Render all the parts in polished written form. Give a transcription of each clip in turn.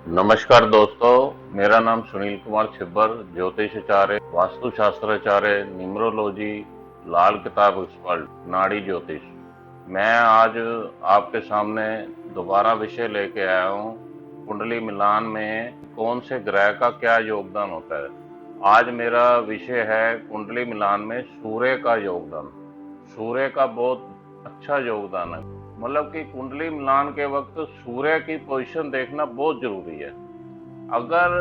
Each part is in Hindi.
नमस्कार दोस्तों, मेरा नाम सुनील कुमार छिब्बर, ज्योतिषाचार्य, वास्तुशास्त्राचार्य, न्यूमरोलॉजी, लाल किताब एक्सपर्ट, नाड़ी ज्योतिष। मैं आज आपके सामने दोबारा विषय लेके आया हूँ। कुंडली मिलान में कौन से ग्रह का क्या योगदान होता है। आज मेरा विषय है कुंडली मिलान में सूर्य का योगदान। सूर्य का बहुत अच्छा योगदान है। मतलब कि कुंडली मिलान के वक्त सूर्य की पोजीशन देखना बहुत जरूरी है। अगर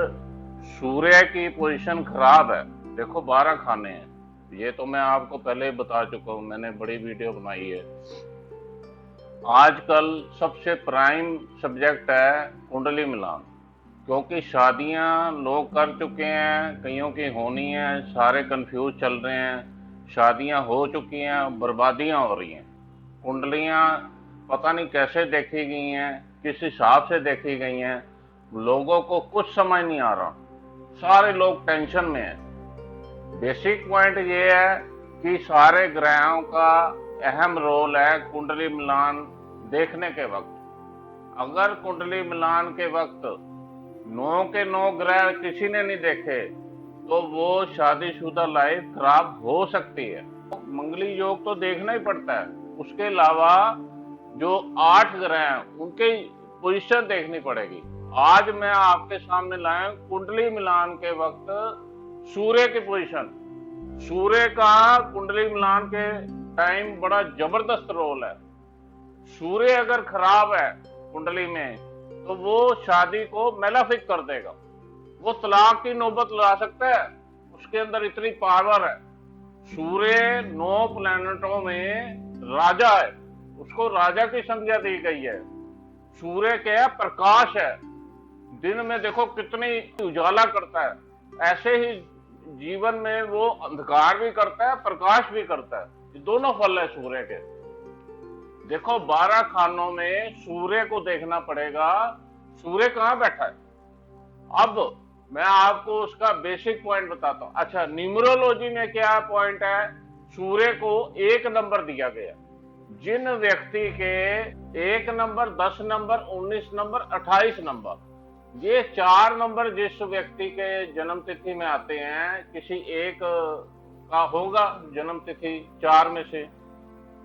सूर्य की पोजीशन खराब है, देखो 12 खाने हैं, ये तो मैं आपको पहले ही बता चुका हूँ, मैंने बड़ी वीडियो बनाई है। आजकल सबसे प्राइम सब्जेक्ट है कुंडली मिलान, क्योंकि शादियां लोग कर चुके हैं, कईयों की होनी है, सारे कंफ्यूज चल रहे हैं। शादियां हो चुकी हैं, बर्बादियां हो रही हैं। कुंडलियां पता नहीं कैसे देखी गई हैं, किस हिसाब से देखी गई हैं, लोगों को कुछ समझ नहीं आ रहा। सारे लोग टेंशन में हैं। बेसिक पॉइंट ये है कि सारे ग्रहों का अहम रोल है कुंडली मिलान देखने के वक्त। अगर कुंडली मिलान के वक्त 9 के 9 ग्रह किसी ने नहीं देखे तो वो शादीशुदा लाइफ खराब हो सकती है। मंगली योग तो देखना ही पड़ता है, उसके अलावा जो 8 ग्रह हैं उनकी पोजीशन देखनी पड़ेगी। आज मैं आपके सामने लाया कुंडली मिलान के वक्त सूर्य की पोजीशन। सूर्य का कुंडली मिलान के टाइम बड़ा जबरदस्त रोल है। सूर्य अगर खराब है कुंडली में तो वो शादी को मेलाफिक कर देगा, वो तलाक की नौबत ला सकता है। उसके अंदर इतनी पावर है। सूर्य 9 प्लैनेटों में राजा है, उसको राजा की संज्ञा दी गई है। सूर्य क्या है? प्रकाश है। दिन में देखो कितनी उजाला करता है, ऐसे ही जीवन में वो अंधकार भी करता है, प्रकाश भी करता है। ये दोनों फल है सूर्य के। देखो 12 खानों में सूर्य को देखना पड़ेगा, सूर्य कहां बैठा है। अब मैं आपको उसका बेसिक पॉइंट बताता हूं। अच्छा, न्यूमरोलॉजी में क्या पॉइंट है? सूर्य को 1 नंबर दिया गया। जिन व्यक्ति के 1 नंबर, 10 नंबर, 19 नंबर, 28 नंबर, ये 4 नंबर जिस व्यक्ति के जन्म तिथि में आते हैं, किसी एक का होगा जन्म तिथि 4 में से,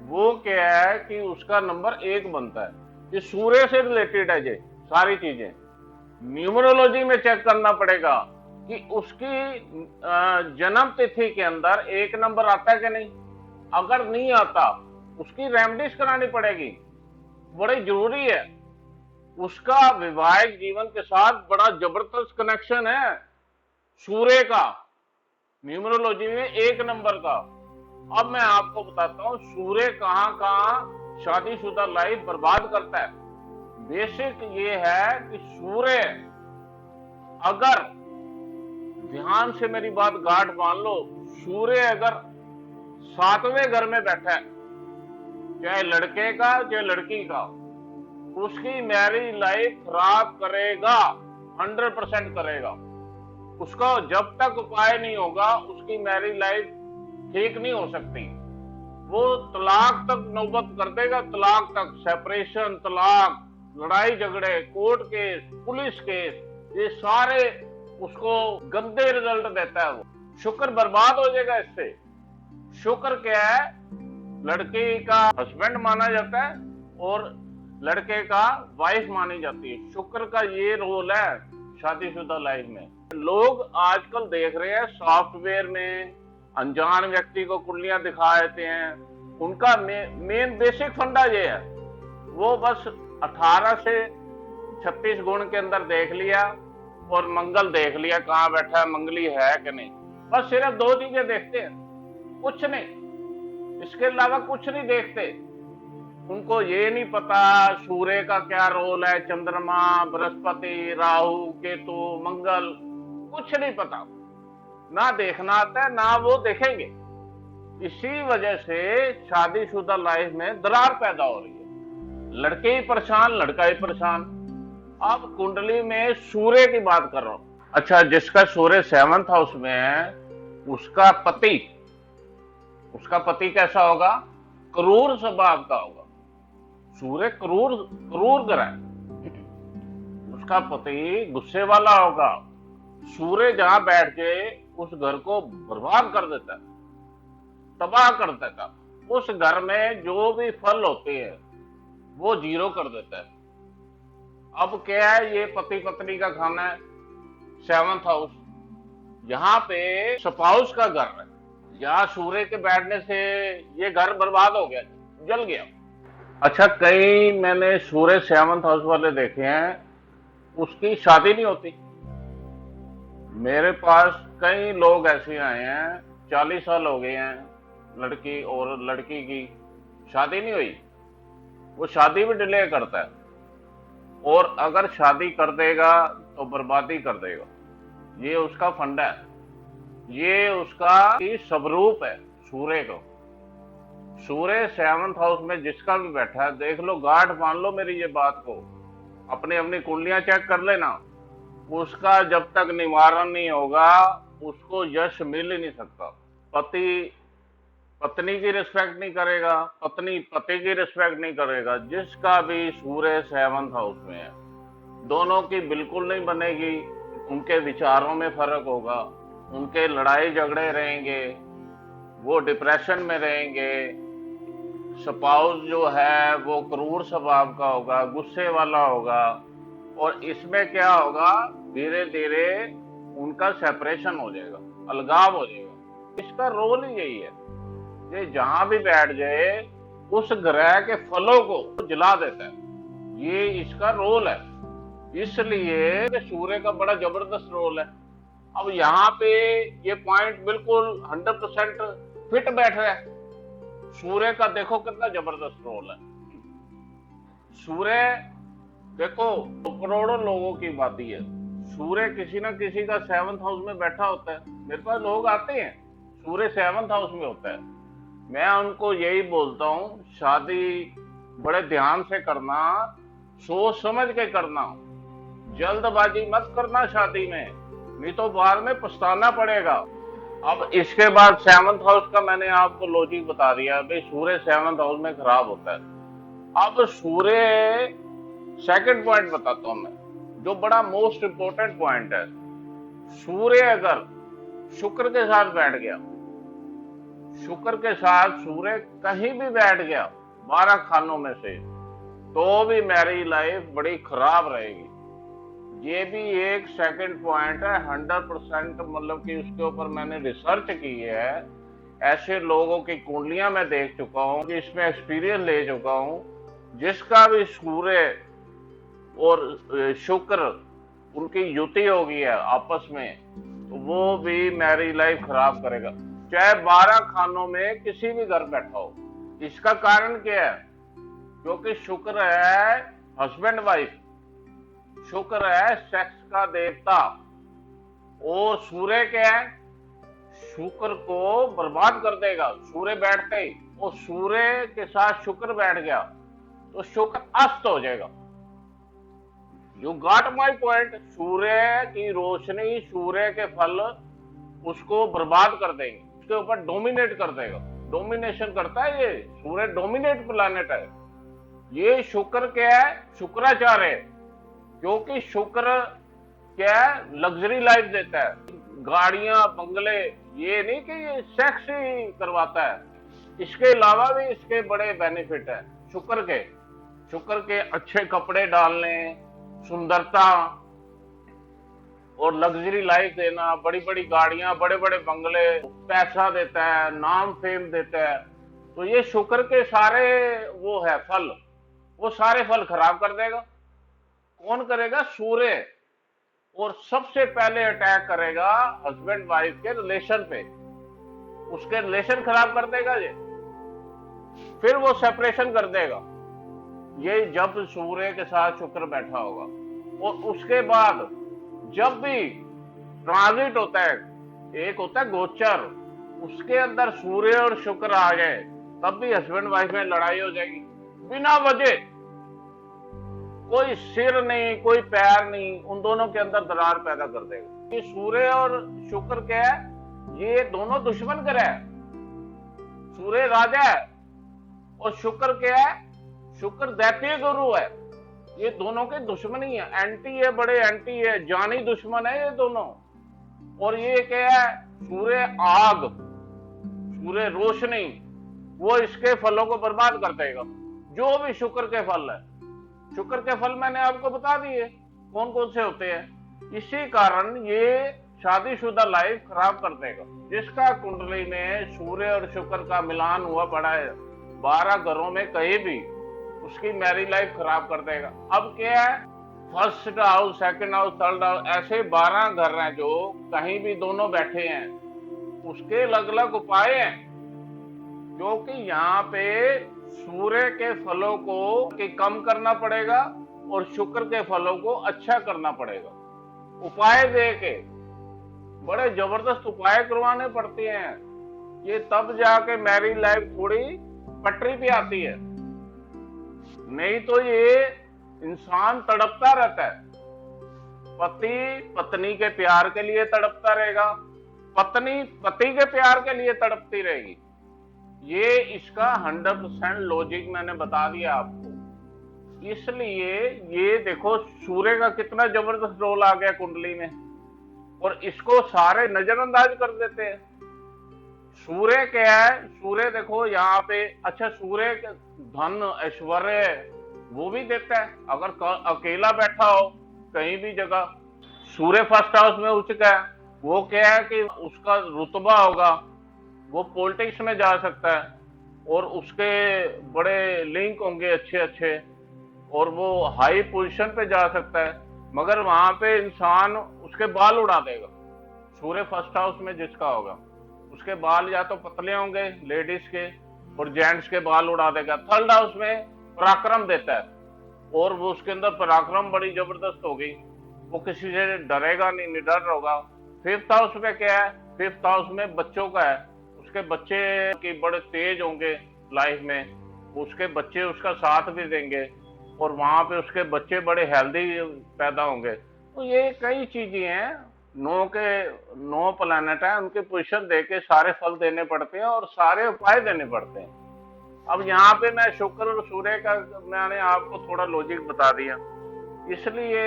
वो क्या है कि उसका नंबर 1 बनता है। ये सूर्य से रिलेटेड है। ये सारी चीजें न्यूमरोलॉजी में चेक करना पड़ेगा कि उसकी जन्म तिथि के अंदर 1 नंबर आता है कि नहीं। अगर नहीं आता, उसकी रेमेडीज करानी पड़ेगी, बड़ी जरूरी है। उसका वैवाहिक जीवन के साथ बड़ा जबरदस्त कनेक्शन है सूर्य का, न्यूमरोलॉजी में 1 नंबर का। अब मैं आपको बताता हूं सूर्य कहां कहां शादीशुदा लाइफ बर्बाद करता है। बेसिक ये है कि सूर्य, अगर ध्यान से मेरी बात गांठ मान लो, सूर्य अगर 7वें घर में बैठा है, चाहे लड़के का चाहे लड़की का, उसकी मैरिज लाइफ खराब करेगा, 100% करेगा। उसका जब तक उपाय नहीं होगा उसकी मैरिज लाइफ ठीक नहीं हो सकती। वो तलाक तक नौबत कर देगा, तलाक तक, सेपरेशन, तलाक, लड़ाई झगड़े, कोर्ट केस, पुलिस केस, ये सारे उसको गंदे रिजल्ट देता है। वो शुक्र बर्बाद हो जाएगा इससे। शुक्र क्या है? लड़की का हस्बैंड माना जाता है और लड़के का वाइफ मानी जाती है। शुक्र का ये रोल है शादीशुदा लाइफ में। लोग आजकल देख रहे हैं सॉफ्टवेयर में अनजान व्यक्ति को कुंडलियां दिखा देते हैं। उनका मेन बेसिक फंडा ये है, वो बस 18 से 36 गुण के अंदर देख लिया और मंगल देख लिया, कहां बैठा है, मंगली है कि नहीं। बस सिर्फ 2 चीजें देखते हैं, कुछ नहीं, इसके अलावा कुछ नहीं देखते। उनको ये नहीं पता सूर्य का क्या रोल है, चंद्रमा, बृहस्पति, राहु, केतु, मंगल, कुछ नहीं पता। ना देखना आता है, ना वो देखेंगे। इसी वजह से शादीशुदा लाइफ में दरार पैदा हो रही है। लड़के ही परेशान, लड़का ही परेशान। अब कुंडली में सूर्य की बात कर रहा हूं। अच्छा, जिसका सूर्य 7th हाउस में है, उसका पति कैसा होगा? क्रूर स्वभाव का होगा। सूर्य क्रूर ग्रह, उसका पति गुस्से वाला होगा। सूर्य जहां बैठ के उस घर को बर्बाद कर देता है, तबाह कर देता है, उस घर में जो भी फल होते हैं वो जीरो कर देता है। अब क्या है, ये पति पत्नी का खाना है, 7th हाउस, यहाँ पे स्पाउस का घर है, यहाँ सूर्य के बैठने से ये घर बर्बाद हो गया, जल गया। अच्छा, कई मैंने सूर्य 7th हाउस वाले देखे हैं, उसकी शादी नहीं होती। मेरे पास कई लोग ऐसे आए हैं, 40 साल हो गए हैं, लड़की और लड़की की शादी नहीं हुई, वो शादी भी डिले करता है, और अगर शादी कर देगा तो बर्बादी कर देगा। ये उसका फंडा है, ये उसका स्वरूप है सूर्य को। सूर्य 7th हाउस में जिसका भी बैठा है, देख लो, गांठ मान लो मेरी ये बात को, अपनी कुंडलियां चेक कर लेना, उसका जब तक निवारण नहीं होगा उसको यश मिल ही नहीं सकता। पति पत्नी की रिस्पेक्ट नहीं करेगा, पत्नी पति की रिस्पेक्ट नहीं करेगा। जिसका भी सूर्य 7th हाउस में है, दोनों की बिल्कुल नहीं बनेगी, उनके विचारों में फर्क होगा, उनके लड़ाई झगड़े रहेंगे, वो डिप्रेशन में रहेंगे। स्पाउस जो है वो क्रूर स्वभाव का होगा, गुस्से वाला होगा, और इसमें क्या होगा, धीरे धीरे उनका सेपरेशन हो जाएगा, अलगाव हो जाएगा। इसका रोल ही यही है, ये जहां भी बैठ जाए उस ग्रह के फलों को जला देता है, ये इसका रोल है। इसलिए सूर्य का बड़ा जबरदस्त रोल है। अब यहाँ पे ये पॉइंट बिल्कुल 100% फिट बैठ रहा है। सूर्य का देखो कितना जबरदस्त रोल है। सूर्य देखो, करोड़ों लोगों की आबादी है, सूर्य किसी ना किसी का 7th हाउस में बैठा होता है। मेरे पास लोग आते हैं, सूर्य 7th हाउस में होता है, मैं उनको यही बोलता हूँ, शादी बड़े ध्यान से करना, सोच समझ के करना, जल्दबाजी मत करना शादी में, नहीं तो बाद में पछताना पड़ेगा। अब इसके बाद 7th हाउस का मैंने आपको लॉजिक बता दिया, भाई सूर्य 7th हाउस में खराब होता है। अब सूर्य, सेकंड पॉइंट बताता हूं मैं, जो बड़ा मोस्ट इंपोर्टेंट पॉइंट है। सूर्य अगर शुक्र के साथ बैठ गया, शुक्र के साथ सूर्य कहीं भी बैठ गया 12 खानों में से, तो भी मेरी लाइफ बड़ी खराब रहेगी। ये भी एक सेकंड पॉइंट है, 100%, मतलब कि उसके ऊपर मैंने रिसर्च की है, ऐसे लोगों की कुंडलियां मैं देख चुका हूं, कि इसमें एक्सपीरियंस ले चुका हूं। जिसका भी सूर्य और शुक्र उनकी युति होगी है आपस में, तो वो भी मेरी लाइफ खराब करेगा, चाहे 12 खानों में किसी भी घर बैठा हो। इसका कारण क्या है, क्योंकि शुक्र है हस्बैंड वाइफ, शुक्र है सेक्स का देवता, और सूर्य क्या है, शुक्र को बर्बाद कर देगा सूर्य बैठते ही। और सूर्य के साथ शुक्र बैठ गया तो शुक्र अस्त हो जाएगा। You got my point. सूर्य की रोशनी, सूर्य के फल उसको बर्बाद कर देंगे, उसके ऊपर डोमिनेट कर देगा, डोमिनेशन करता है ये सूर्य, डोमिनेट प्लैनेट है ये। शुक्र क्या है, शुक्राचार्य है, क्योंकि शुक्र क्या है, लग्जरी लाइफ देता है, गाड़ियां, बंगले, ये नहीं कि ये सेक्स ही करवाता है, इसके अलावा भी इसके बड़े बेनिफिट है शुक्र के अच्छे कपड़े डालने, सुंदरता और लग्जरी लाइफ देना, बड़ी बड़ी गाड़ियां, बड़े बड़े बंगले, पैसा देता है, नाम फेम देता है। तो ये शुक्र के सारे वो है फल, वो सारे फल खराब कर देगा। कौन करेगा, सूर्य। और सबसे पहले अटैक करेगा हस्बैंड वाइफ के रिलेशन पे, उसके रिलेशन खराब कर देगा ये, फिर वो सेपरेशन कर देगा ये जब सूर्य के साथ शुक्र बैठा होगा। और उसके बाद जब भी ट्रांजिट होता है, एक होता है गोचर, उसके अंदर सूर्य और शुक्र आ जाए, तब भी हस्बैंड वाइफ में लड़ाई हो जाएगी बिना वजह, कोई सिर नहीं, कोई पैर नहीं, उन दोनों के अंदर दरार पैदा कर देगा। ये सूर्य और शुक्र क्या है, ये दोनों दुश्मन ग्रह है। सूर्य राजा है और शुक्र क्या है, शुक्र दैत्य गुरु है। ये दोनों के दुश्मनी है, एंटी है, बड़े एंटी है, जानी दुश्मन है ये दोनों। और ये क्या है, सूर्य आग, सूर्य रोशनी, वो इसके फलों को बर्बाद कर देगा। जो भी शुक्र के फल है, शुक्र के फल मैंने आपको बता दिए कौन कौन से होते हैं। इसी कारण ये शादीशुदा लाइफ खराब कर देगा। जिसका कुंडली में सूर्य और शुक्र का मिलान हुआ पड़ा है 12 घरों में कहीं भी, उसकी मैरिज लाइफ खराब कर देगा। अब क्या है, first house, second house, third house, ऐसे 12 घर हैं जो कहीं भी दोनों बैठे हैं, उसके अलग अलग उपाय हैं। क्योंकि यहाँ पे सूर्य के फलों को कम करना पड़ेगा और शुक्र के फलों को अच्छा करना पड़ेगा। उपाय दे के बड़े जबरदस्त उपाय करवाने पड़ते हैं, ये तब जाके मैरिज लाइफ थोड़ी पटरी पे आती है। नहीं तो ये इंसान तड़पता रहता है, पति पत्नी के प्यार के लिए तड़पता रहेगा, पत्नी पति के प्यार के लिए तड़पती रहेगी। ये इसका 100% लॉजिक मैंने बता दिया आपको। इसलिए ये देखो सूर्य का कितना जबरदस्त रोल आ गया कुंडली में, और इसको सारे नजरअंदाज कर देते हैं। सूर्य क्या है, सूर्य देखो यहाँ पे, अच्छा सूर्य धन ऐश्वर्य वो भी देता है। अगर अकेला बैठा हो कहीं भी जगह, सूर्य फर्स्ट हाउस में उच्च का है, वो क्या है कि उसका रुतबा होगा, वो पॉलिटिक्स में जा सकता है और उसके बड़े लिंक होंगे अच्छे अच्छे, और वो हाई पोजीशन पे जा सकता है। मगर वहां पे इंसान उसके बाल उड़ा देगा। सूर्य फर्स्ट हाउस में जिसका होगा उसके बाल या तो पतले होंगे लेडीज के, और जेंट्स के बाल उड़ा देगा। थर्ड हाउस में पराक्रम देता है, और वो उसके अंदर पराक्रम बड़ी जबरदस्त होगी, वो किसी से डरेगा नहीं, निडर होगा। फिफ्थ हाउस में क्या है, फिफ्थ हाउस में बच्चों का है, उसके बच्चे की बड़े तेज होंगे लाइफ में, उसके बच्चे उसका साथ भी देंगे, और वहां पे उसके बच्चे बड़े हेल्दी पैदा होंगे। तो ये कई चीजें हैं, 9 प्लैनेट है, उनके पोजीशन देके सारे फल देने पड़ते हैं और सारे उपाय देने पड़ते हैं। अब यहाँ पे मैं शुक्र और सूर्य का मैंने आपको थोड़ा लॉजिक बता दिया। इसलिए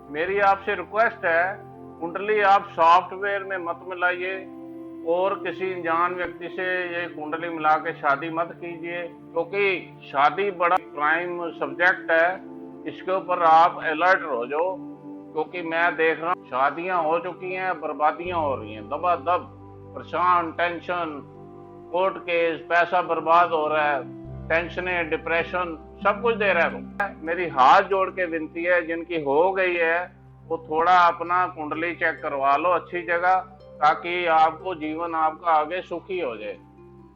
मेरी आपसे रिक्वेस्ट है, कुंडली आप सॉफ्टवेयर में मत मिलाइए और किसी अनजान व्यक्ति से ये कुंडली मिला के शादी मत कीजिए, क्योंकि शादी बड़ा प्राइम सब्जेक्ट है। इसके ऊपर आप अलर्ट हो जाओ, क्योंकि मैं देख रहा हूँ शादियां हो चुकी हैं, बर्बादियां हो रही हैं, दबादब, परेशान, टेंशन, कोर्ट केस, पैसा बर्बाद हो रहा है, टेंशनें, डिप्रेशन, सब कुछ दे रहा है। मेरी हाथ जोड़ के विनती है, जिनकी हो गई है वो थोड़ा अपना कुंडली चेक करवा लो अच्छी जगह, ताकि आपको जीवन आपका आगे सुखी हो जाए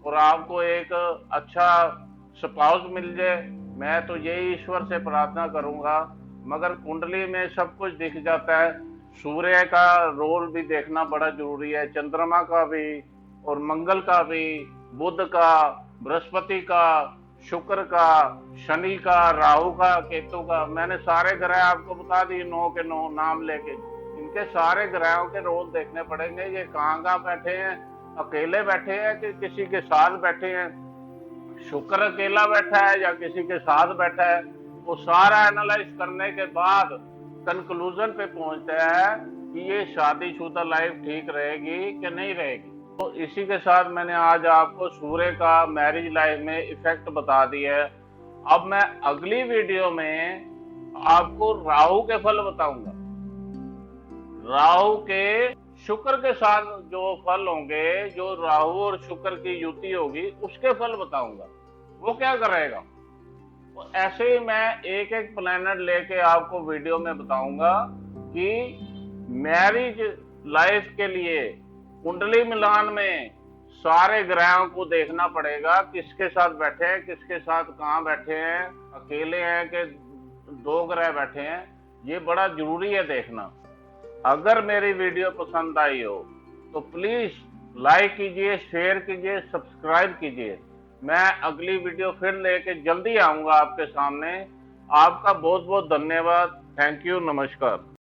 और आपको एक अच्छा स्पाउस मिल जाए। मैं तो यही ईश्वर से प्रार्थना करूंगा। मगर कुंडली में सब कुछ दिख जाता है, सूर्य का रोल भी देखना बड़ा जरूरी है, चंद्रमा का भी और मंगल का भी, बुध का, बृहस्पति का, शुक्र का, शनि का, राहु का, केतु का। मैंने सारे ग्रह आपको बता दिए, 9 के 9 नाम लेके। इनके सारे ग्रहों के रोल देखने पड़ेंगे, ये कहाँ बैठे हैं, अकेले बैठे हैं कि किसी के साथ बैठे हैं, शुक्र अकेला बैठा है या किसी के साथ बैठा है। वो सारा एनालाइज करने के बाद कंक्लूजन पे पहुंचता है कि ये शादीशुदा लाइफ ठीक रहेगी कि नहीं रहेगी। तो इसी के साथ मैंने आज आपको सूर्य का मैरिज लाइफ में इफेक्ट बता दिया है। अब मैं अगली वीडियो में आपको राहु के फल बताऊंगा। राहु के शुक्र के साथ जो फल होंगे, जो राहु और शुक्र की युति होगी, उसके फल बताऊंगा, वो क्या करेगा। तो ऐसे ही मैं एक एक प्लैनेट लेके आपको वीडियो में बताऊंगा कि मैरिज लाइफ के लिए कुंडली मिलान में सारे ग्रहों को देखना पड़ेगा, किसके साथ बैठे हैं, किसके साथ कहाँ बैठे हैं, अकेले हैं कि 2 ग्रह बैठे हैं, ये बड़ा जरूरी है देखना। अगर मेरी वीडियो पसंद आई हो तो प्लीज लाइक कीजिए, शेयर कीजिए, सब्सक्राइब कीजिए। मैं अगली वीडियो फिर लेके जल्दी आऊंगा आपके सामने। आपका बहुत बहुत धन्यवाद। थैंक यू, नमस्कार।